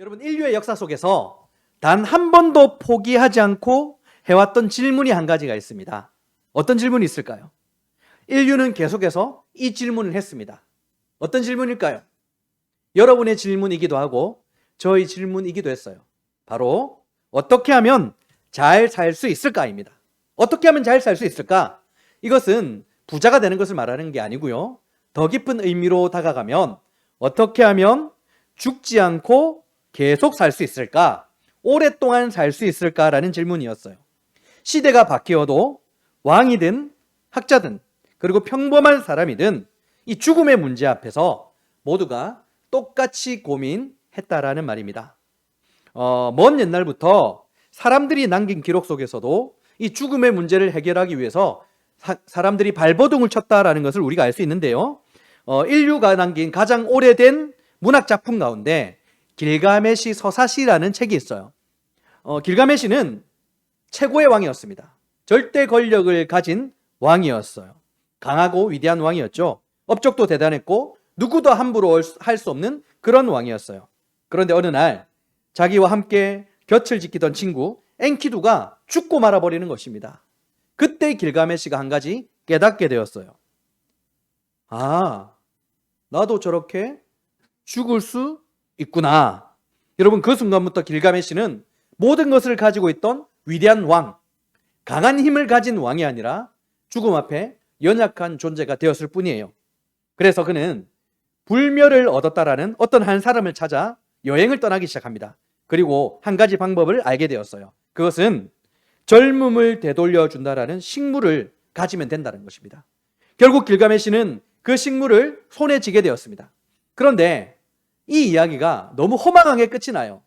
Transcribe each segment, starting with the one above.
여러분, 인류의 역사 속에서 단 한 번도 포기하지 않고 해왔던 질문이 한 가지가 있습니다. 어떤 질문이 있을까요? 인류는 계속해서 이 질문을 했습니다. 어떤 질문일까요? 여러분의 질문이기도 하고 저의 질문이기도 했어요. 바로 어떻게 하면 잘 살 수 있을까입니다. 어떻게 하면 잘 살 수 있을까? 이것은 부자가 되는 것을 말하는 게 아니고요. 더 깊은 의미로 다가가면 어떻게 하면 죽지 않고 계속 살 수 있을까? 오랫동안 살 수 있을까라는 질문이었어요. 시대가 바뀌어도 왕이든 학자든 그리고 평범한 사람이든 이 죽음의 문제 앞에서 모두가 똑같이 고민했다라는 말입니다. 먼 옛날부터 사람들이 남긴 기록 속에서도 이 죽음의 문제를 해결하기 위해서 사람들이 발버둥을 쳤다라는 것을 우리가 알 수 있는데요. 인류가 남긴 가장 오래된 문학 작품 가운데 길가메시 서사시라는 책이 있어요. 길가메시는 최고의 왕이었습니다. 절대 권력을 가진 왕이었어요. 강하고 위대한 왕이었죠. 업적도 대단했고 누구도 함부로 할 수 없는 그런 왕이었어요. 그런데 어느 날 자기와 함께 곁을 지키던 친구 엔키두가 죽고 말아버리는 것입니다. 그때 길가메시가 한 가지 깨닫게 되었어요. 아, 나도 저렇게 죽을 수 있구나. 여러분, 그 순간부터 길가메시는 모든 것을 가지고 있던 위대한 왕, 강한 힘을 가진 왕이 아니라 죽음 앞에 연약한 존재가 되었을 뿐이에요. 그래서 그는 불멸을 얻었다라는 어떤 한 사람을 찾아 여행을 떠나기 시작합니다. 그리고 한 가지 방법을 알게 되었어요. 그것은 젊음을 되돌려 준다라는 식물을 가지면 된다는 것입니다. 결국 길가메시는 그 식물을 손에 쥐게 되었습니다. 그런데 이 이야기가 너무 허망하게 끝이 나요.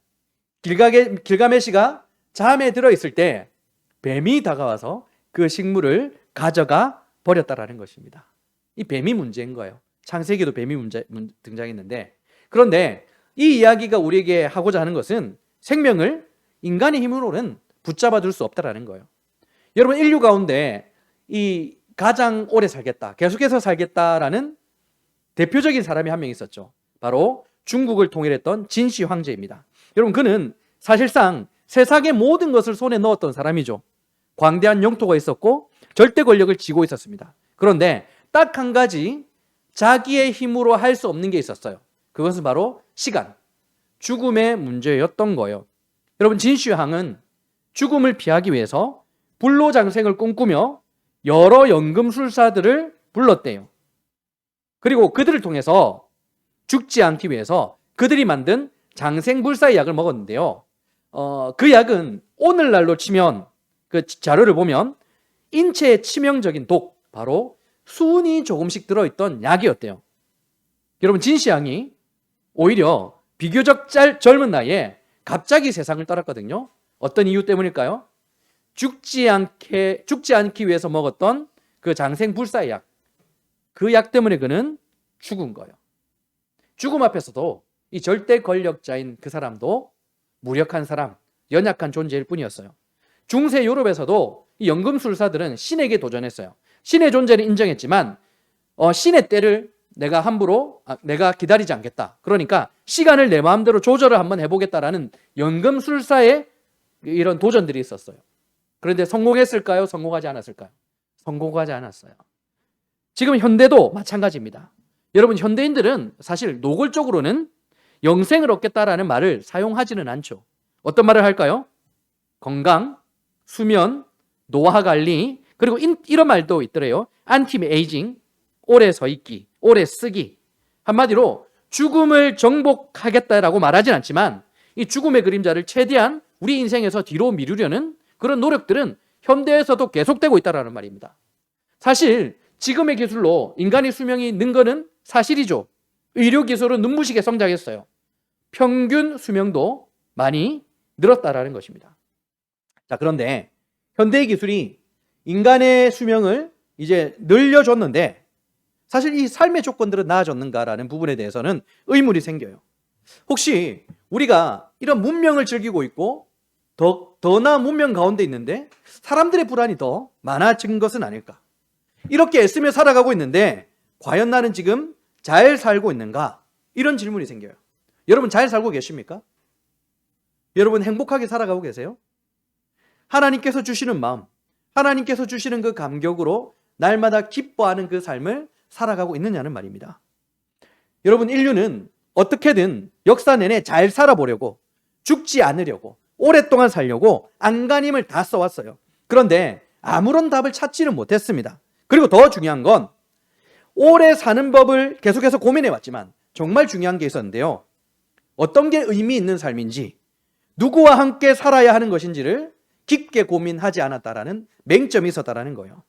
길가메시가 잠에 들어있을 때 뱀이 다가와서 그 식물을 가져가 버렸다라는 것입니다. 이 뱀이 문제인 거예요. 창세기도 뱀이 등장했는데, 그런데 이 이야기가 우리에게 하고자 하는 것은 생명을 인간의 힘으로는 붙잡아 둘 수 없다라는 거예요. 여러분, 인류 가운데 이 가장 오래 살겠다, 계속해서 살겠다라는 대표적인 사람이 한 명 있었죠. 바로 중국을 통일했던 진시 황제입니다. 여러분, 그는 사실상 세상의 모든 것을 손에 넣었던 사람이죠. 광대한 영토가 있었고 절대 권력을 쥐고 있었습니다. 그런데 딱 한 가지 자기의 힘으로 할 수 없는 게 있었어요. 그것은 바로 시간, 죽음의 문제였던 거예요. 여러분, 진시황은 죽음을 피하기 위해서 불로장생을 꿈꾸며 여러 연금술사들을 불렀대요. 그리고 그들을 통해서 죽지 않기 위해서 그들이 만든 장생불사의 약을 먹었는데요. 그 약은 오늘날로 치면, 그 자료를 보면 인체에 치명적인 독, 바로 수은이 조금씩 들어있던 약이었대요. 여러분, 진시황이 오히려 비교적 젊은 나이에 갑자기 세상을 떠났거든요. 어떤 이유 때문일까요? 죽지 않기 위해서 먹었던 그 장생불사의 약, 그 약 때문에 그는 죽은 거예요. 죽음 앞에서도 이 절대 권력자인 그 사람도 무력한 사람, 연약한 존재일 뿐이었어요. 중세 유럽에서도 이 연금술사들은 신에게 도전했어요. 신의 존재를 인정했지만 신의 때를 내가 기다리지 않겠다. 그러니까 시간을 내 마음대로 조절을 한번 해보겠다라는 연금술사의 이런 도전들이 있었어요. 그런데 성공했을까요? 성공하지 않았을까요? 성공하지 않았어요. 지금 현대도 마찬가지입니다. 여러분, 현대인들은 사실 노골적으로는 영생을 얻겠다라는 말을 사용하지는 않죠. 어떤 말을 할까요? 건강, 수면, 노화관리, 그리고 이런 말도 있더래요. 안티에이징, 오래 서 있기, 오래 쓰기. 한마디로 죽음을 정복하겠다라고 말하진 않지만 이 죽음의 그림자를 최대한 우리 인생에서 뒤로 미루려는 그런 노력들은 현대에서도 계속되고 있다는 말입니다. 사실 지금의 기술로 인간의 수명이 는 거는 사실이죠. 의료기술은 눈부시게 성장했어요. 평균 수명도 많이 늘었다라는 것입니다. 자, 그런데 현대의 기술이 인간의 수명을 이제 늘려줬는데 사실 이 삶의 조건들은 나아졌는가라는 부분에 대해서는 의문이 생겨요. 혹시 우리가 이런 문명을 즐기고 있고 더 나은 문명 가운데 있는데 사람들의 불안이 더 많아진 것은 아닐까? 이렇게 애쓰며 살아가고 있는데 과연 나는 지금 잘 살고 있는가? 이런 질문이 생겨요. 여러분, 잘 살고 계십니까? 여러분 행복하게 살아가고 계세요? 하나님께서 주시는 마음, 하나님께서 주시는 그 감격으로 날마다 기뻐하는 그 삶을 살아가고 있느냐는 말입니다. 여러분, 인류는 어떻게든 역사 내내 잘 살아보려고, 죽지 않으려고, 오랫동안 살려고 안간힘을 다 써왔어요. 그런데 아무런 답을 찾지는 못했습니다. 그리고 더 중요한 건 오래 사는 법을 계속해서 고민해왔지만 정말 중요한 게 있었는데요. 어떤 게 의미 있는 삶인지, 누구와 함께 살아야 하는 것인지를 깊게 고민하지 않았다라는 맹점이 있었다라는 거예요.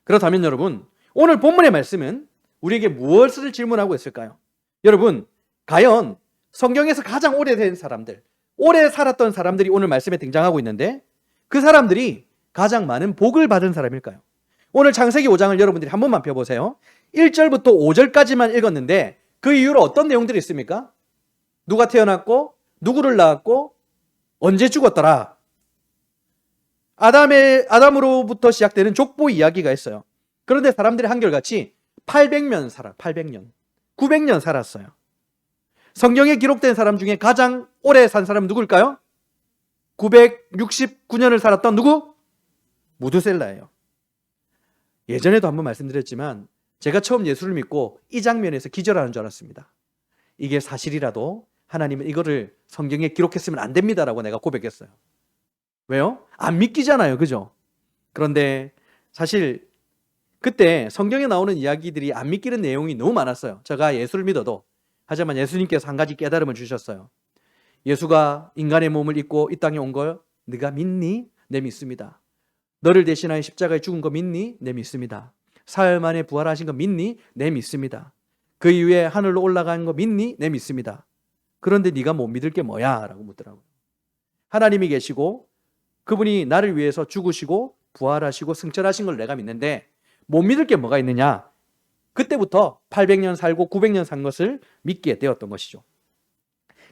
그렇다면 여러분, 오늘 본문의 말씀은 우리에게 무엇을 질문하고 있을까요? 여러분, 과연 성경에서 가장 오래된 사람들, 오래 살았던 사람들이 오늘 말씀에 등장하고 있는데 그 사람들이 가장 많은 복을 받은 사람일까요? 오늘 창세기 5장을 여러분들이 한 번만 펴보세요. 1절부터 5절까지만 읽었는데 그 이후로 어떤 내용들이 있습니까? 누가 태어났고, 누구를 낳았고, 언제 죽었더라. 아담으로부터 시작되는 족보 이야기가 있어요. 그런데 사람들이 한결같이 800년 900년 살았어요. 성경에 기록된 사람 중에 가장 오래 산 사람은 누굴까요? 969년을 살았던 누구? 무두셀라예요. 예전에도 한번 말씀드렸지만 제가 처음 예수를 믿고 이 장면에서 기절하는 줄 알았습니다. 이게 사실이라도 하나님은 이거를 성경에 기록했으면 안 됩니다라고 내가 고백했어요. 왜요? 안 믿기잖아요. 그죠? 그런데 사실 그때 성경에 나오는 이야기들이 안 믿기는 내용이 너무 많았어요. 제가 예수를 믿어도. 하지만 예수님께서 한 가지 깨달음을 주셨어요. 예수가 인간의 몸을 입고 이 땅에 온 걸 네가 믿니? 네, 믿습니다. 너를 대신하여 십자가에 죽은 거 믿니? 네, 믿습니다. 사흘 만에 부활하신 거 믿니? 네, 믿습니다. 그 이후에 하늘로 올라간 거 믿니? 네, 믿습니다. 그런데 네가 못 믿을 게 뭐야? 라고 묻더라고요. 하나님이 계시고 그분이 나를 위해서 죽으시고 부활하시고 승천하신 걸 내가 믿는데 못 믿을 게 뭐가 있느냐? 그때부터 800년 살고 900년 산 것을 믿게 되었던 것이죠.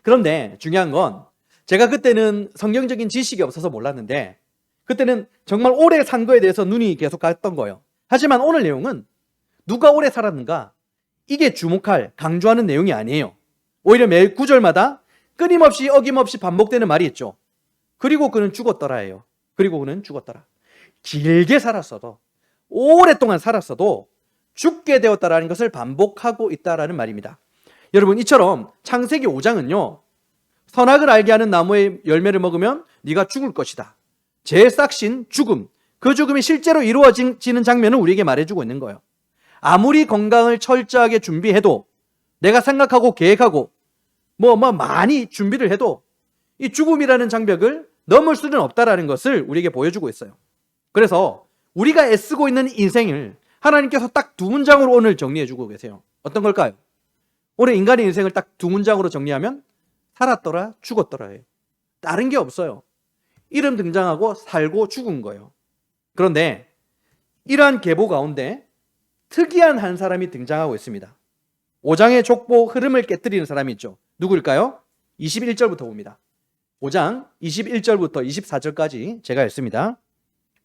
그런데 중요한 건 제가 그때는 성경적인 지식이 없어서 몰랐는데 그때는 정말 오래 산 거에 대해서 눈이 계속 갔던 거예요. 하지만 오늘 내용은 누가 오래 살았는가? 이게 주목할, 강조하는 내용이 아니에요. 오히려 매 구절마다 끊임없이 어김없이 반복되는 말이 있죠. 그리고 그는 죽었더라예요. 그리고 그는 죽었더라. 길게 살았어도, 오랫동안 살았어도 죽게 되었다라는 것을 반복하고 있다라는 말입니다. 여러분, 이처럼 창세기 5장은요. 선악을 알게 하는 나무의 열매를 먹으면 네가 죽을 것이다. 제 싹신 죽음, 그 죽음이 실제로 이루어지는 장면을 우리에게 말해주고 있는 거예요. 아무리 건강을 철저하게 준비해도 내가 생각하고 계획하고 많이 준비를 해도 이 죽음이라는 장벽을 넘을 수는 없다라는 것을 우리에게 보여주고 있어요. 그래서 우리가 애쓰고 있는 인생을 하나님께서 딱 두 문장으로 오늘 정리해주고 계세요. 어떤 걸까요? 오늘 인간의 인생을 딱 두 문장으로 정리하면 살았더라, 죽었더라예요. 다른 게 없어요. 이름 등장하고 살고 죽은 거예요. 그런데 이러한 계보 가운데 특이한 한 사람이 등장하고 있습니다. 5장의 족보 흐름을 깨뜨리는 사람이 있죠. 누구일까요? 21절부터 봅니다. 5장 21절부터 24절까지 제가 읽습니다.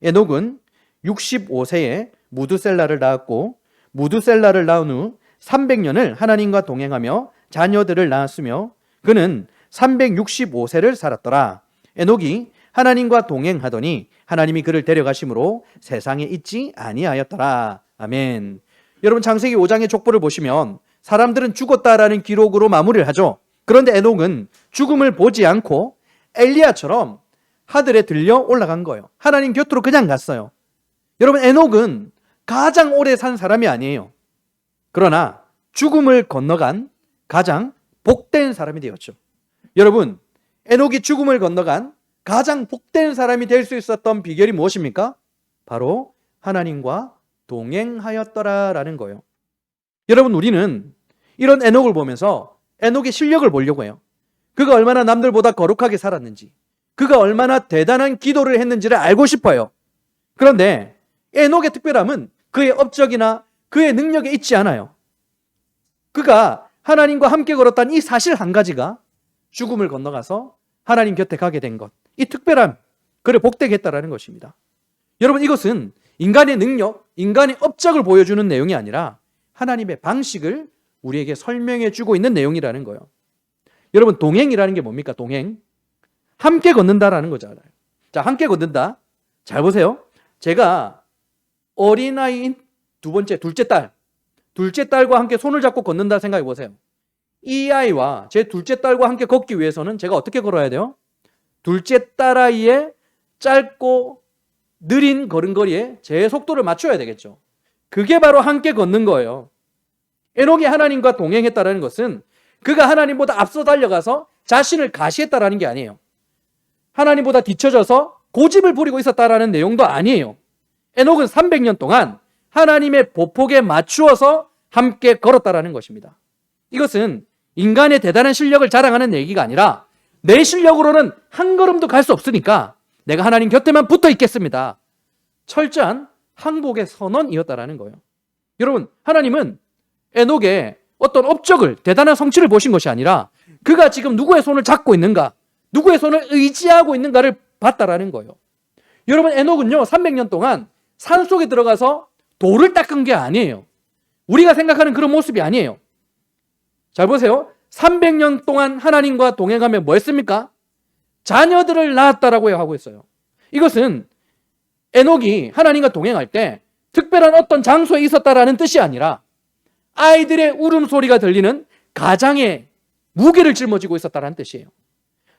에녹은 65세에 무두셀라를 낳았고 무두셀라를 낳은 후 300년을 하나님과 동행하며 자녀들을 낳았으며 그는 365세를 살았더라. 에녹이 하나님과 동행하더니 하나님이 그를 데려가심으로 세상에 있지 아니하였더라. 아멘. 여러분, 창세기 5장의 족보를 보시면 사람들은 죽었다라는 기록으로 마무리를 하죠. 그런데 에녹은 죽음을 보지 않고 엘리야처럼 하늘에 들려 올라간 거예요. 하나님 곁으로 그냥 갔어요. 여러분, 에녹은 가장 오래 산 사람이 아니에요. 그러나 죽음을 건너간 가장 복된 사람이 되었죠. 여러분, 에녹이 죽음을 건너간 가장 복된 사람이 될 수 있었던 비결이 무엇입니까? 바로 하나님과 동행하였더라라는 거예요. 여러분, 우리는 이런 에녹을 보면서 에녹의 실력을 보려고 해요. 그가 얼마나 남들보다 거룩하게 살았는지, 그가 얼마나 대단한 기도를 했는지를 알고 싶어요. 그런데 에녹의 특별함은 그의 업적이나 그의 능력에 있지 않아요. 그가 하나님과 함께 걸었다는 이 사실 한 가지가 죽음을 건너가서 하나님 곁에 가게 된 것, 이 특별함, 그를 복되게 했다라는 것입니다. 여러분, 이것은 인간의 능력, 인간의 업적을 보여주는 내용이 아니라 하나님의 방식을 우리에게 설명해 주고 있는 내용이라는 거예요. 여러분, 동행이라는 게 뭡니까? 동행. 함께 걷는다라는 거잖아요. 자, 함께 걷는다. 잘 보세요. 제가 어린아이인 둘째 딸과 함께 손을 잡고 걷는다 생각해 보세요. 이 아이와 제 둘째 딸과 함께 걷기 위해서는 제가 어떻게 걸어야 돼요? 둘째 딸아이의 짧고 느린 걸음걸이에 제 속도를 맞춰야 되겠죠. 그게 바로 함께 걷는 거예요. 에녹이 하나님과 동행했다라는 것은 그가 하나님보다 앞서 달려가서 자신을 가시했다라는 게 아니에요. 하나님보다 뒤처져서 고집을 부리고 있었다라는 내용도 아니에요. 에녹은 300년 동안 하나님의 보폭에 맞추어서 함께 걸었다라는 것입니다. 이것은 인간의 대단한 실력을 자랑하는 얘기가 아니라 내 실력으로는 한 걸음도 갈 수 없으니까 내가 하나님 곁에만 붙어 있겠습니다. 철저한 항복의 선언이었다라는 거예요. 여러분, 하나님은 에녹의 어떤 업적을, 대단한 성취를 보신 것이 아니라 그가 지금 누구의 손을 잡고 있는가, 누구의 손을 의지하고 있는가를 봤다라는 거예요. 여러분, 에녹은요 300년 동안 산속에 들어가서 돌을 닦은 게 아니에요. 우리가 생각하는 그런 모습이 아니에요. 잘 보세요. 300년 동안 하나님과 동행하며 뭐 했습니까? 자녀들을 낳았다라고 하고 있어요. 이것은 에녹이 하나님과 동행할 때 특별한 어떤 장소에 있었다라는 뜻이 아니라 아이들의 울음소리가 들리는 가장의 무게를 짊어지고 있었다는 뜻이에요.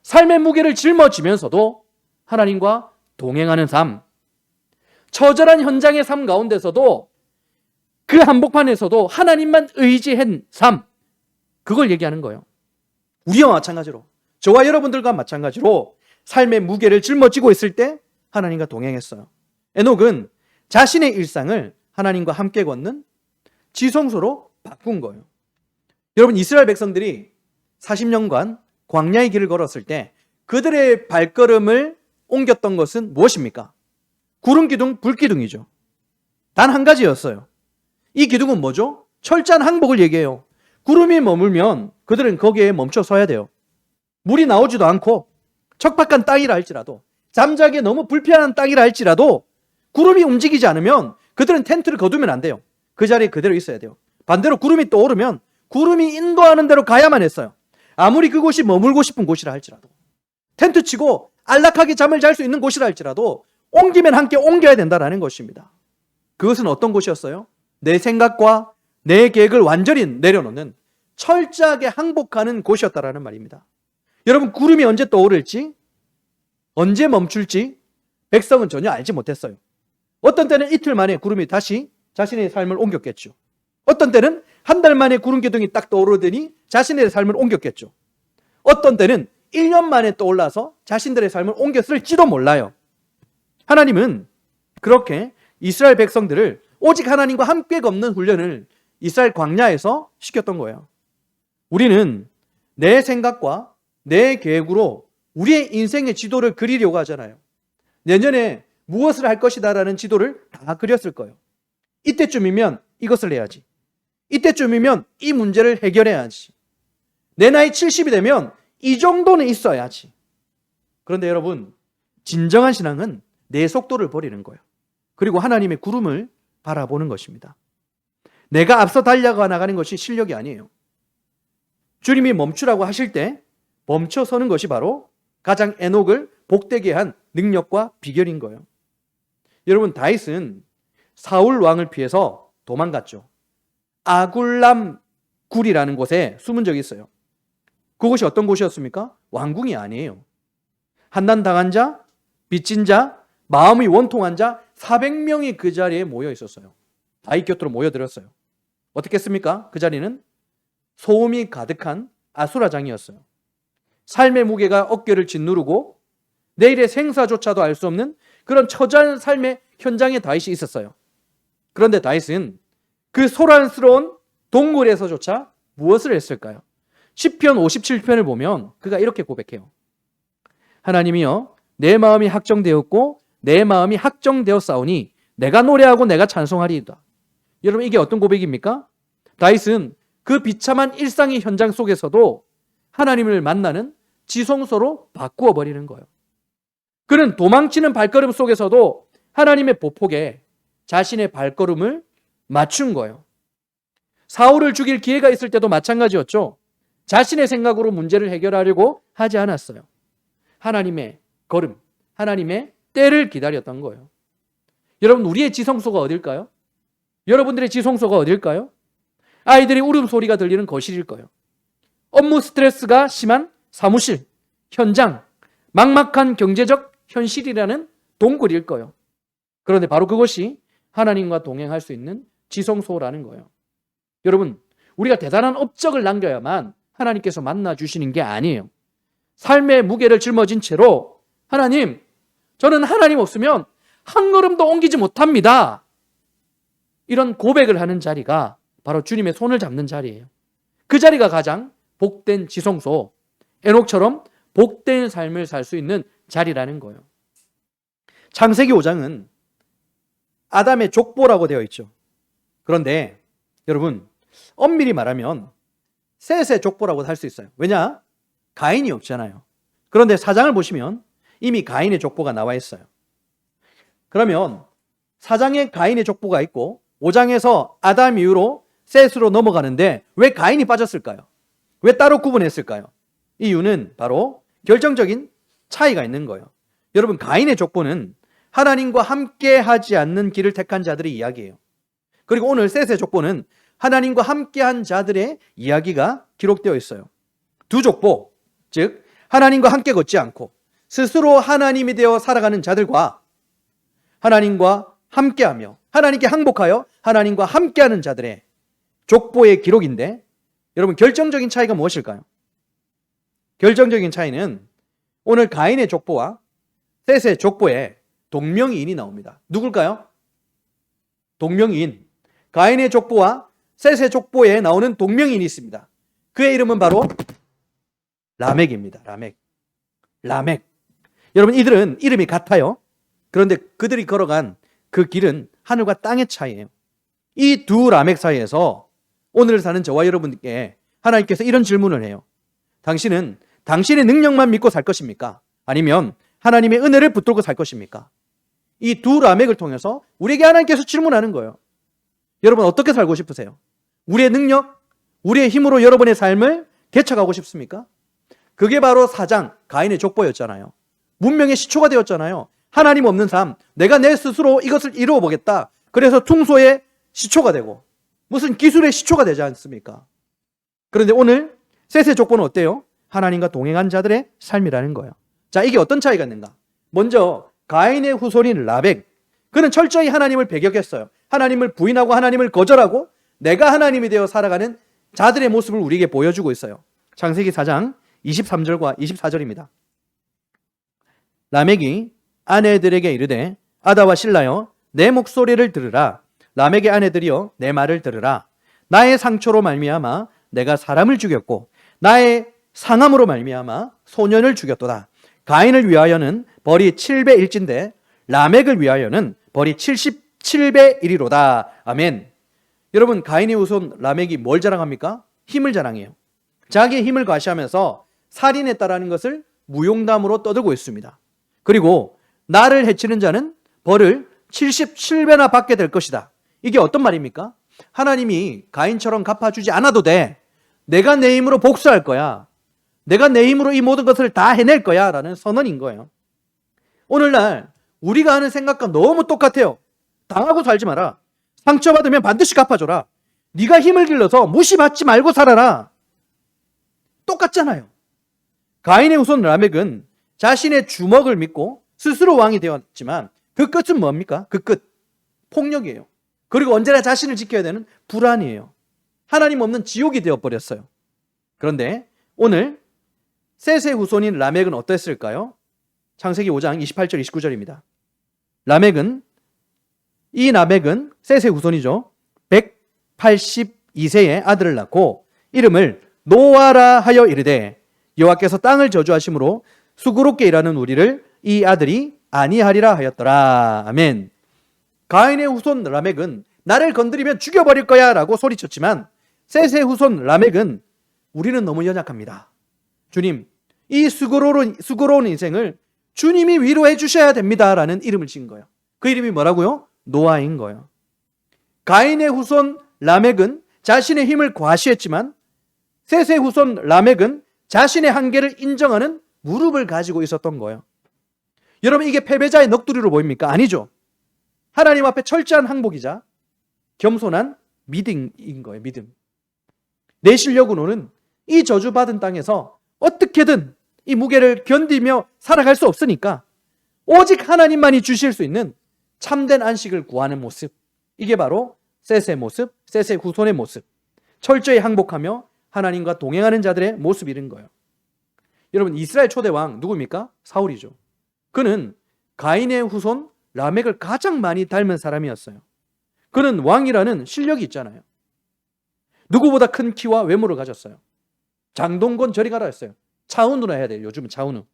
삶의 무게를 짊어지면서도 하나님과 동행하는 삶, 처절한 현장의 삶 가운데서도 그 한복판에서도 하나님만 의지한 삶, 그걸 얘기하는 거예요. 우리와 마찬가지로, 저와 여러분들과 마찬가지로 삶의 무게를 짊어지고 있을 때 하나님과 동행했어요. 에녹은 자신의 일상을 하나님과 함께 걷는 지성소로 바꾼 거예요. 여러분, 이스라엘 백성들이 40년간 광야의 길을 걸었을 때 그들의 발걸음을 옮겼던 것은 무엇입니까? 구름 기둥, 불 기둥이죠. 단 한 가지였어요. 이 기둥은 뭐죠? 철저한 항복을 얘기해요. 구름이 머물면 그들은 거기에 멈춰 서야 돼요. 물이 나오지도 않고 척박한 땅이라 할지라도, 잠자기에 너무 불편한 땅이라 할지라도 구름이 움직이지 않으면 그들은 텐트를 거두면 안 돼요. 그 자리에 그대로 있어야 돼요. 반대로 구름이 떠오르면 구름이 인도하는 대로 가야만 했어요. 아무리 그곳이 머물고 싶은 곳이라 할지라도, 텐트 치고 안락하게 잠을 잘 수 있는 곳이라 할지라도 옮기면 함께 옮겨야 된다는 것입니다. 그것은 어떤 곳이었어요? 내 생각과 내 계획을 완전히 내려놓는, 철저하게 항복하는 곳이었다라는 말입니다. 여러분, 구름이 언제 떠오를지, 언제 멈출지 백성은 전혀 알지 못했어요. 어떤 때는 이틀 만에 구름이 다시 자신의 삶을 옮겼겠죠. 어떤 때는 한 달 만에 구름 기둥이 딱 떠오르더니 자신의 삶을 옮겼겠죠. 어떤 때는 1년 만에 떠올라서 자신들의 삶을 옮겼을지도 몰라요. 하나님은 그렇게 이스라엘 백성들을 오직 하나님과 함께 걷는 훈련을 이스라엘 광야에서 시켰던 거예요. 우리는 내 생각과 내 계획으로 우리의 인생의 지도를 그리려고 하잖아요. 내년에 무엇을 할 것이다라는 지도를 다 그렸을 거예요. 이때쯤이면 이것을 해야지. 이때쯤이면 이 문제를 해결해야지. 내 나이 70이 되면 이 정도는 있어야지. 그런데 여러분, 진정한 신앙은 내 속도를 버리는 거예요. 그리고 하나님의 구름을 바라보는 것입니다. 내가 앞서 달려가 나가는 것이 실력이 아니에요. 주님이 멈추라고 하실 때 멈춰서는 것이 바로 가장 에녹을 복되게 한 능력과 비결인 거예요. 여러분, 다윗은 사울 왕을 피해서 도망갔죠. 아굴람 굴이라는 곳에 숨은 적이 있어요. 그곳이 어떤 곳이었습니까? 왕궁이 아니에요. 한난당한 자, 빚진 자, 마음이 원통한 자 400명이 그 자리에 모여 있었어요. 다윗 곁으로 모여들었어요. 어떻게 했습니까? 그 자리는 소음이 가득한 아수라장이었어요. 삶의 무게가 어깨를 짓누르고 내일의 생사조차도 알 수 없는 그런 처절한 삶의 현장에 다윗이 있었어요. 그런데 다윗은 그 소란스러운 동굴에서조차 무엇을 했을까요? 시편 57편을 보면 그가 이렇게 고백해요. 하나님이여, 내 마음이 확정되었고 내 마음이 확정되었사오니 내가 노래하고 내가 찬송하리이다. 여러분, 이게 어떤 고백입니까? 다윗은 그 비참한 일상의 현장 속에서도 하나님을 만나는 지성소로 바꾸어 버리는 거예요. 그는 도망치는 발걸음 속에서도 하나님의 보폭에 자신의 발걸음을 맞춘 거예요. 사울을 죽일 기회가 있을 때도 마찬가지였죠. 자신의 생각으로 문제를 해결하려고 하지 않았어요. 하나님의 걸음, 하나님의 때를 기다렸던 거예요. 여러분, 우리의 지성소가 어딜까요? 여러분들의 지성소가 어딜까요? 아이들의 울음소리가 들리는 거실일 거예요. 업무 스트레스가 심한 사무실, 현장, 막막한 경제적 현실이라는 동굴일 거예요. 그런데 바로 그것이 하나님과 동행할 수 있는 지성소라는 거예요. 여러분, 우리가 대단한 업적을 남겨야만 하나님께서 만나주시는 게 아니에요. 삶의 무게를 짊어진 채로 하나님, 저는 하나님 없으면 한 걸음도 옮기지 못합니다. 이런 고백을 하는 자리가 바로 주님의 손을 잡는 자리예요. 그 자리가 가장 복된 지성소, 에녹처럼 복된 삶을 살 수 있는 자리라는 거예요. 창세기 5장은 아담의 족보라고 되어 있죠. 그런데 여러분, 엄밀히 말하면 셋의 족보라고 할 수 있어요. 왜냐? 가인이 없잖아요. 그런데 4장을 보시면 이미 가인의 족보가 나와 있어요. 그러면 4장에 가인의 족보가 있고 5장에서 아담 이후로 셋으로 넘어가는데 왜 가인이 빠졌을까요? 왜 따로 구분했을까요? 이유는 바로 결정적인 차이가 있는 거예요. 여러분, 가인의 족보는 하나님과 함께 하지 않는 길을 택한 자들의 이야기예요. 그리고 오늘 셋의 족보는 하나님과 함께한 자들의 이야기가 기록되어 있어요. 두 족보, 즉 하나님과 함께 걷지 않고 스스로 하나님이 되어 살아가는 자들과 하나님과 함께하며 하나님께 항복하여 하나님과 함께하는 자들의 족보의 기록인데, 여러분, 결정적인 차이가 무엇일까요? 결정적인 차이는 오늘 가인의 족보와 셋의 족보에 동명이인이 나옵니다. 누굴까요? 동명이인. 가인의 족보와 셋의 족보에 나오는 동명이인이 있습니다. 그의 이름은 바로 라멕입니다. 라멕. 여러분, 이들은 이름이 같아요. 그런데 그들이 걸어간 그 길은 하늘과 땅의 차이예요. 이 두 라멕 사이에서 오늘 사는 저와 여러분께 하나님께서 이런 질문을 해요. 당신은 당신의 능력만 믿고 살 것입니까? 아니면 하나님의 은혜를 붙들고 살 것입니까? 이 두 라멕을 통해서 우리에게 하나님께서 질문하는 거예요. 여러분, 어떻게 살고 싶으세요? 우리의 능력, 우리의 힘으로 여러분의 삶을 개척하고 싶습니까? 그게 바로 4장 가인의 족보였잖아요. 문명의 시초가 되었잖아요. 하나님 없는 삶, 내가 내 스스로 이것을 이루어 보겠다. 그래서 퉁소의 시초가 되고 무슨 기술의 시초가 되지 않습니까? 그런데 오늘 셋의 족보는 어때요? 하나님과 동행한 자들의 삶이라는 거예요. 자, 이게 어떤 차이가 있는가? 먼저 가인의 후손인 라벡, 그는 철저히 하나님을 배격했어요. 하나님을 부인하고 하나님을 거절하고 내가 하나님이 되어 살아가는 자들의 모습을 우리에게 보여주고 있어요. 창세기 4장 23절과 24절입니다. 라멕이 아내들에게 이르되 아다와 실라여 내 목소리를 들으라. 라멕의 아내들이여 내 말을 들으라. 나의 상처로 말미암아 내가 사람을 죽였고 나의 상함으로 말미암아 소년을 죽였도다. 가인을 위하여는 벌이 7배 1진데 라멕을 위하여는 벌이 77배 1이로다. 아멘. 여러분, 가인의 후손 라멕이 뭘 자랑합니까? 힘을 자랑해요. 자기의 힘을 과시하면서 살인했다라는 것을 무용담으로 떠들고 있습니다. 그리고 나를 해치는 자는 벌을 77배나 받게 될 것이다. 이게 어떤 말입니까? 하나님이 가인처럼 갚아주지 않아도 돼. 내가 내 힘으로 복수할 거야. 내가 내 힘으로 이 모든 것을 다 해낼 거야 라는 선언인 거예요. 오늘날 우리가 하는 생각과 너무 똑같아요. 당하고 살지 마라. 상처받으면 반드시 갚아줘라. 네가 힘을 길러서 무시받지 말고 살아라. 똑같잖아요. 가인의 후손 라멕은 자신의 주먹을 믿고 스스로 왕이 되었지만 그 끝은 뭡니까? 그 끝, 폭력이에요. 그리고 언제나 자신을 지켜야 되는 불안이에요. 하나님 없는 지옥이 되어버렸어요. 그런데 오늘 셋의 후손인 라멕은 어땠을까요? 창세기 5장 28절 29절입니다. 이 라멕은 셋의 후손이죠. 182세에 아들을 낳고 이름을 노아라 하여 이르되 여호와께서 땅을 저주하심으로 수고롭게 일하는 우리를 이 아들이 아니하리라 하였더라. 아멘. 가인의 후손 라멕은 나를 건드리면 죽여버릴 거야 라고 소리쳤지만 셋의 후손 라멕은 우리는 너무 연약합니다. 주님, 이 수고로운 인생을 주님이 위로해 주셔야 됩니다 라는 이름을 지은 거예요. 그 이름이 뭐라고요? 노아인 거예요. 가인의 후손 라멕은 자신의 힘을 과시했지만 셋의 후손 라멕은 자신의 한계를 인정하는 무릎을 가지고 있었던 거예요. 여러분, 이게 패배자의 넋두리로 보입니까? 아니죠. 하나님 앞에 철저한 항복이자 겸손한 믿음인 거예요. 믿음. 내 실력으로는 이 저주받은 땅에서 어떻게든 이 무게를 견디며 살아갈 수 없으니까 오직 하나님만이 주실 수 있는 참된 안식을 구하는 모습, 이게 바로 셋의 모습, 셋의 후손의 모습, 철저히 항복하며 하나님과 동행하는 자들의 모습이런 거예요. 여러분, 이스라엘 초대왕 누구입니까? 사울이죠. 그는 가인의 후손 라멕을 가장 많이 닮은 사람이었어요. 그는 왕이라는 실력이 있잖아요. 누구보다 큰 키와 외모를 가졌어요. 장동건 저리 가라 했어요. 차은우라 해야 돼요. 요즘은 차은우.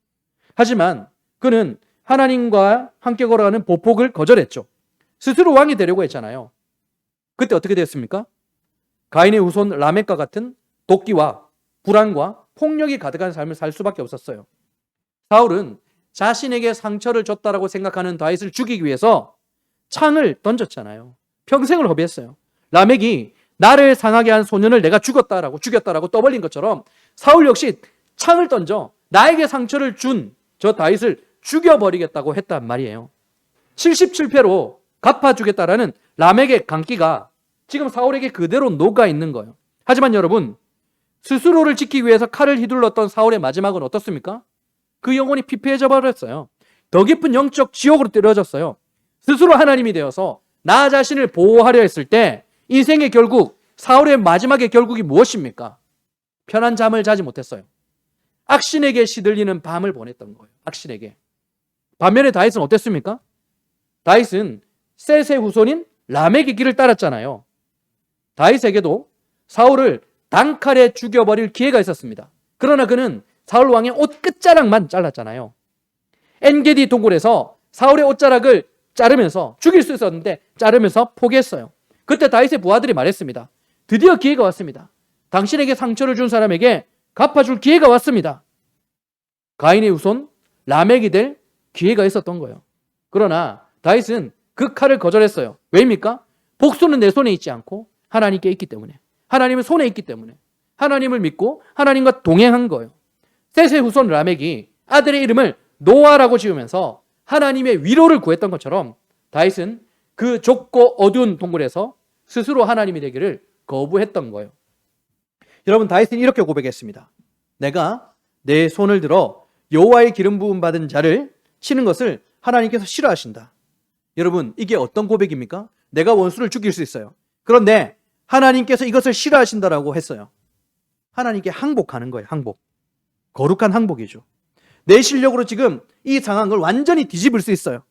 하지만 그는 하나님과 함께 걸어가는 보복을 거절했죠. 스스로 왕이 되려고 했잖아요. 그때 어떻게 됐습니까? 가인의 후손 라멕과 같은 도끼와 불안과 폭력이 가득한 삶을 살 수밖에 없었어요. 사울은 자신에게 상처를 줬다라고 생각하는 다윗을 죽이기 위해서 창을 던졌잖아요. 평생을 허비했어요. 라멕이 나를 상하게 한 소년을 내가 죽였다라고 떠벌린 것처럼 사울 역시 창을 던져 나에게 상처를 준 저 다윗을 죽여버리겠다고 했단 말이에요. 77패로 갚아주겠다라는 라멕의 강기가 지금 사울에게 그대로 녹아있는 거예요. 하지만 여러분, 스스로를 지키기 위해서 칼을 휘둘렀던 사울의 마지막은 어떻습니까? 그 영혼이 피폐해져 버렸어요. 더 깊은 영적 지옥으로 떨어졌어요. 스스로 하나님이 되어서 나 자신을 보호하려 했을 때 인생의 결국, 사울의 마지막의 결국이 무엇입니까? 편한 잠을 자지 못했어요. 악신에게 시들리는 밤을 보냈던 거예요. 악신에게. 반면에 다윗은 어땠습니까? 다윗은 셋의 후손인 라멕의 길을 따랐잖아요. 다윗에게도 사울을 단칼에 죽여버릴 기회가 있었습니다. 그러나 그는 사울 왕의 옷 끝자락만 잘랐잖아요. 엔게디 동굴에서 사울의 옷자락을 자르면서 죽일 수 있었는데 자르면서 포기했어요. 그때 다윗의 부하들이 말했습니다. 드디어 기회가 왔습니다. 당신에게 상처를 준 사람에게 갚아줄 기회가 왔습니다. 가인의 후손 라멕이 될 기회가 있었던 거예요. 그러나 다윗은 그 칼을 거절했어요. 왜입니까? 복수는 내 손에 있지 않고 하나님께 있기 때문에, 하나님의 손에 있기 때문에, 하나님을 믿고 하나님과 동행한 거예요. 셋의 후손 라멕이 아들의 이름을 노아라고 지으면서 하나님의 위로를 구했던 것처럼 다윗은 그 좁고 어두운 동굴에서 스스로 하나님이 되기를 거부했던 거예요. 여러분, 다윗은 이렇게 고백했습니다. 내가 내 손을 들어 여호와의 기름 부음 받은 자를 치는 것을 하나님께서 싫어하신다. 여러분, 이게 어떤 고백입니까? 내가 원수를 죽일 수 있어요. 그런데 하나님께서 이것을 싫어하신다라고 했어요. 하나님께 항복하는 거예요. 항복. 거룩한 항복이죠. 내 실력으로 지금 이 상황을 완전히 뒤집을 수 있어요.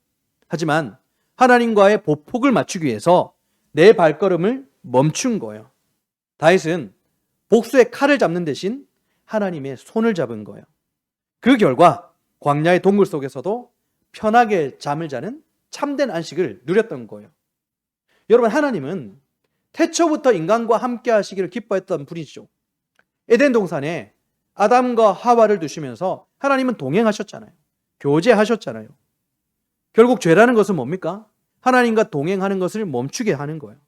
하지만 하나님과의 보폭을 맞추기 위해서 내 발걸음을 멈춘 거예요. 다윗은 복수의 칼을 잡는 대신 하나님의 손을 잡은 거예요. 그 결과 광야의 동굴 속에서도 편하게 잠을 자는 참된 안식을 누렸던 거예요. 여러분, 하나님은 태초부터 인간과 함께 하시기를 기뻐했던 분이죠. 에덴 동산에 아담과 하와를 두시면서 하나님은 동행하셨잖아요. 교제하셨잖아요. 결국 죄라는 것은 뭡니까? 하나님과 동행하는 것을 멈추게 하는 거예요.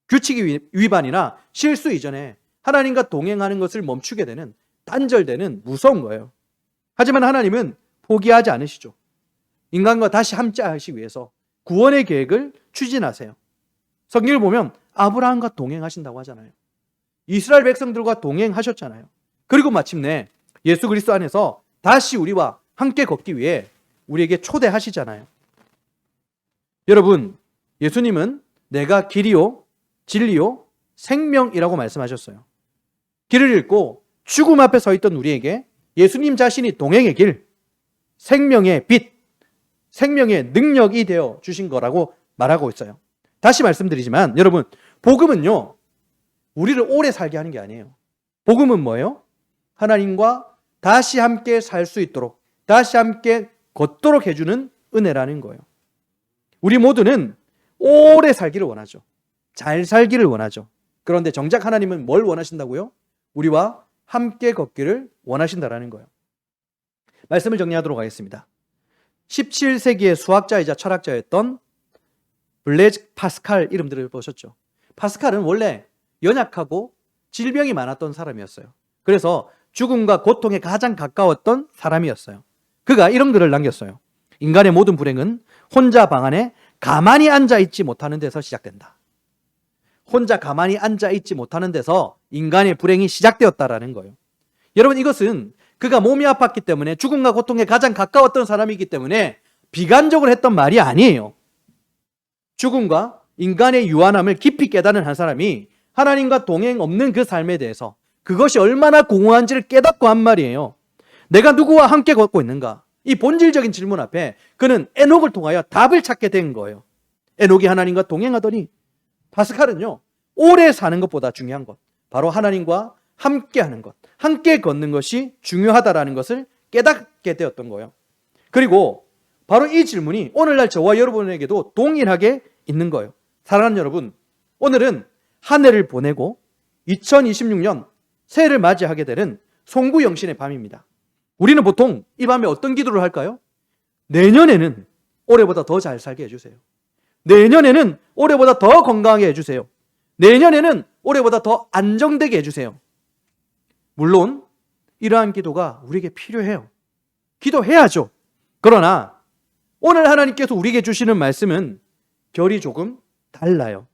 규칙 위반이나 실수 이전에 하나님과 동행하는 것을 멈추게 되는, 단절되는 무서운 거예요. 하지만 하나님은 포기하지 않으시죠. 인간과 다시 함께 하시기 위해서 구원의 계획을 추진하세요. 성경을 보면 아브라함과 동행하신다고 하잖아요. 이스라엘 백성들과 동행하셨잖아요. 그리고 마침내 예수 그리스도 안에서 다시 우리와 함께 걷기 위해 우리에게 초대하시잖아요. 여러분, 예수님은 내가 길이요, 진리요, 생명이라고 말씀하셨어요. 길을 잃고 죽음 앞에 서 있던 우리에게 예수님 자신이 동행의 길, 생명의 빛, 생명의 능력이 되어 주신 거라고 말하고 있어요. 다시 말씀드리지만 여러분, 복음은요, 우리를 오래 살게 하는 게 아니에요. 복음은 뭐예요? 하나님과 다시 함께 살 수 있도록, 다시 함께 걷도록 해주는 은혜라는 거예요. 우리 모두는 오래 살기를 원하죠. 잘 살기를 원하죠. 그런데 정작 하나님은 뭘 원하신다고요? 우리와 함께 걷기를 원하신다라는 거예요. 말씀을 정리하도록 하겠습니다. 17세기의 수학자이자 철학자였던 블레즈 파스칼 이름 들어보셨죠? 파스칼은 원래 연약하고 질병이 많았던 사람이었어요. 그래서 죽음과 고통에 가장 가까웠던 사람이었어요. 그가 이런 글을 남겼어요. 인간의 모든 불행은 혼자 방 안에 가만히 앉아있지 못하는 데서 시작된다. 혼자 가만히 앉아있지 못하는 데서 인간의 불행이 시작되었다라는 거예요. 여러분, 이것은 그가 몸이 아팠기 때문에 죽음과 고통에 가장 가까웠던 사람이기 때문에 비관적으로 했던 말이 아니에요. 죽음과 인간의 유한함을 깊이 깨닫는 한 사람이 하나님과 동행 없는 그 삶에 대해서 그것이 얼마나 공허한지를 깨닫고 한 말이에요. 내가 누구와 함께 걷고 있는가? 이 본질적인 질문 앞에 그는 에녹을 통하여 답을 찾게 된 거예요. 에녹이 하나님과 동행하더니 파스칼은요, 오래 사는 것보다 중요한 것, 바로 하나님과 함께 하는 것, 함께 걷는 것이 중요하다라는 것을 깨닫게 되었던 거예요. 그리고 바로 이 질문이 오늘날 저와 여러분에게도 동일하게 있는 거예요. 사랑하는 여러분, 오늘은 한 해를 보내고 2026년 새해를 맞이하게 되는 송구영신의 밤입니다. 우리는 보통 이 밤에 어떤 기도를 할까요? 내년에는 올해보다 더 잘 살게 해주세요. 내년에는 올해보다 더 건강하게 해주세요. 내년에는 올해보다 더 안정되게 해주세요. 물론 이러한 기도가 우리에게 필요해요. 기도해야죠. 그러나 오늘 하나님께서 우리에게 주시는 말씀은 결이 조금 달라요.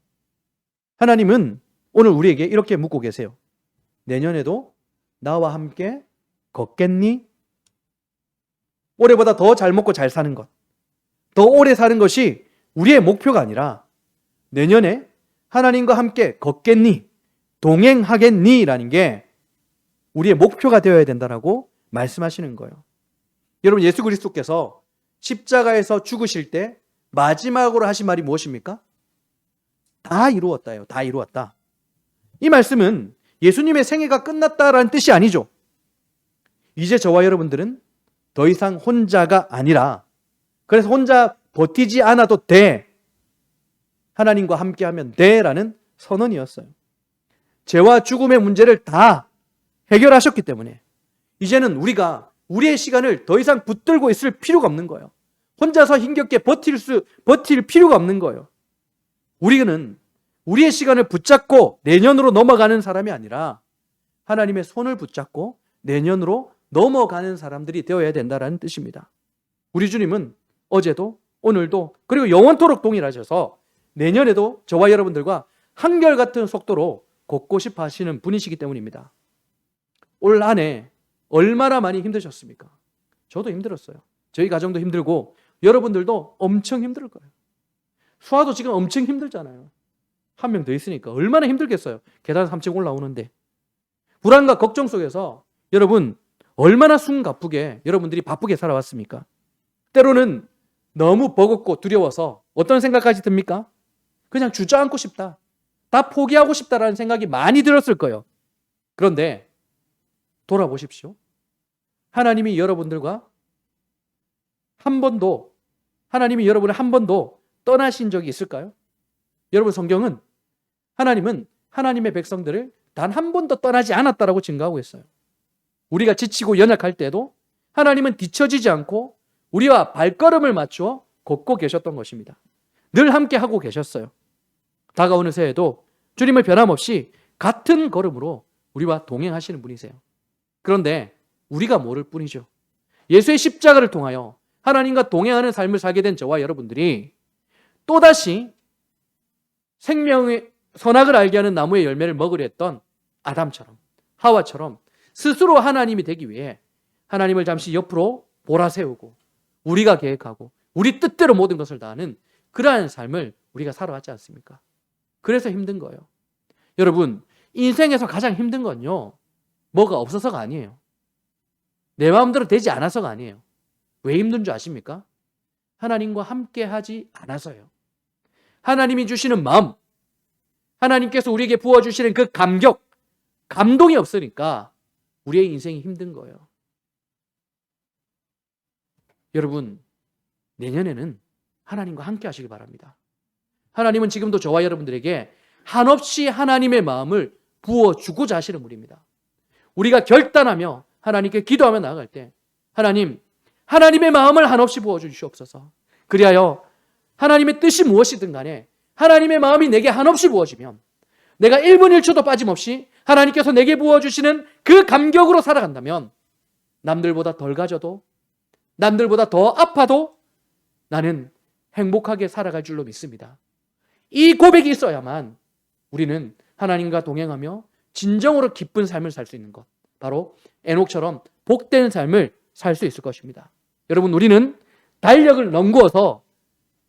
하나님은 오늘 우리에게 이렇게 묻고 계세요. 내년에도 나와 함께 걷겠니? 올해보다 더 잘 먹고 잘 사는 것, 더 오래 사는 것이 우리의 목표가 아니라 내년에 하나님과 함께 걷겠니? 동행하겠니? 라는 게 우리의 목표가 되어야 된다라고 말씀하시는 거예요. 여러분, 예수 그리스도께서 십자가에서 죽으실 때 마지막으로 하신 말이 무엇입니까? 다 이루었다요. 다 이루었다. 이 말씀은 예수님의 생애가 끝났다라는 뜻이 아니죠. 이제 저와 여러분들은 더 이상 혼자가 아니라, 그래서 혼자 버티지 않아도 돼, 하나님과 함께하면 돼라는 선언이었어요. 죄와 죽음의 문제를 다 해결하셨기 때문에 이제는 우리가 우리의 시간을 더 이상 붙들고 있을 필요가 없는 거예요. 혼자서 힘겹게 버틸 필요가 없는 거예요. 우리는 우리의 시간을 붙잡고 내년으로 넘어가는 사람이 아니라 하나님의 손을 붙잡고 내년으로 넘어가는 사람들이 되어야 된다는 뜻입니다. 우리 주님은 어제도 오늘도 그리고 영원토록 동일하셔서 내년에도 저와 여러분들과 한결같은 속도로 걷고 싶어 하시는 분이시기 때문입니다. 올 한 해 얼마나 많이 힘드셨습니까? 저도 힘들었어요. 저희 가정도 힘들고 여러분들도 엄청 힘들 거예요. 수아도 지금 엄청 힘들잖아요. 한 명 더 있으니까 얼마나 힘들겠어요. 계단 3층 올라오는데. 불안과 걱정 속에서 여러분 얼마나 숨가쁘게 여러분들이 바쁘게 살아왔습니까? 때로는 너무 버겁고 두려워서 어떤 생각까지 듭니까? 그냥 주저앉고 싶다, 다 포기하고 싶다라는 생각이 많이 들었을 거예요. 그런데 돌아보십시오. 하나님이 여러분들과 하나님이 여러분을 한 번도 떠나신 적이 있을까요? 여러분, 성경은 하나님은 하나님의 백성들을 단 한 번도 떠나지 않았다라고 증거하고 있어요. 우리가 지치고 연약할 때도 하나님은 뒤처지지 않고 우리와 발걸음을 맞추어 걷고 계셨던 것입니다. 늘 함께 하고 계셨어요. 다가오는 새해에도 주님을 변함없이 같은 걸음으로 우리와 동행하시는 분이세요. 그런데 우리가 모를 뿐이죠. 예수의 십자가를 통하여 하나님과 동행하는 삶을 살게 된 저와 여러분들이 또다시 생명의 선악을 알게 하는 나무의 열매를 먹으려 했던 아담처럼, 하와처럼 스스로 하나님이 되기 위해 하나님을 잠시 옆으로 몰아세우고 우리가 계획하고 우리 뜻대로 모든 것을 다 하는 그러한 삶을 우리가 살아왔지 않습니까? 그래서 힘든 거예요. 여러분, 인생에서 가장 힘든 건요, 뭐가 없어서가 아니에요. 내 마음대로 되지 않아서가 아니에요. 왜 힘든 줄 아십니까? 하나님과 함께 하지 않아서요. 하나님이 주시는 마음, 하나님께서 우리에게 부어주시는 그 감동이 없으니까 우리의 인생이 힘든 거예요. 여러분, 내년에는 하나님과 함께 하시기 바랍니다. 하나님은 지금도 저와 여러분들에게 한없이 하나님의 마음을 부어주고자 하시는 분입니다. 우리가 결단하며 하나님께 기도하며 나아갈 때 하나님의 마음을 한없이 부어주시옵소서. 그리하여 하나님의 뜻이 무엇이든 간에 하나님의 마음이 내게 한없이 부어지면 내가 1분 1초도 빠짐없이 하나님께서 내게 부어주시는 그 감격으로 살아간다면 남들보다 덜 가져도 남들보다 더 아파도 나는 행복하게 살아갈 줄로 믿습니다. 이 고백이 있어야만 우리는 하나님과 동행하며 진정으로 기쁜 삶을 살 수 있는 것, 바로 에녹처럼 복된 삶을 살 수 있을 것입니다. 여러분, 우리는 달력을 넘구어서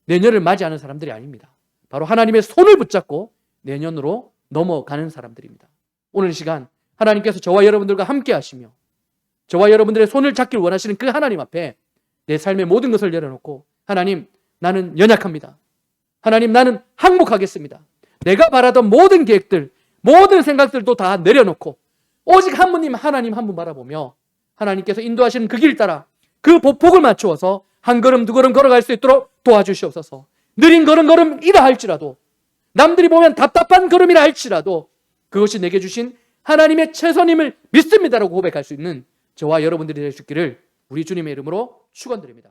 내년을 맞이하는 사람들이 아닙니다. 바로 하나님의 손을 붙잡고 내년으로 넘어가는 사람들입니다. 오늘 이 시간 하나님께서 저와 여러분들과 함께 하시며 저와 여러분들의 손을 잡길 원하시는 그 하나님 앞에 내 삶의 모든 것을 내려놓고, 하나님, 나는 연약합니다. 하나님, 나는 항복하겠습니다. 내가 바라던 모든 계획들, 모든 생각들도 다 내려놓고 오직 한 분님, 하나님 한 분 바라보며 하나님께서 인도하시는 그 길 따라 그 보폭을 맞추어서 한 걸음 두 걸음 걸어갈 수 있도록 도와주시옵소서. 느린 걸음이라 할지라도, 남들이 보면 답답한 걸음이라 할지라도 그것이 내게 주신 하나님의 최선임을 믿습니다라고 고백할 수 있는 저와 여러분들이 될 수 있기를 우리 주님의 이름으로 축원드립니다.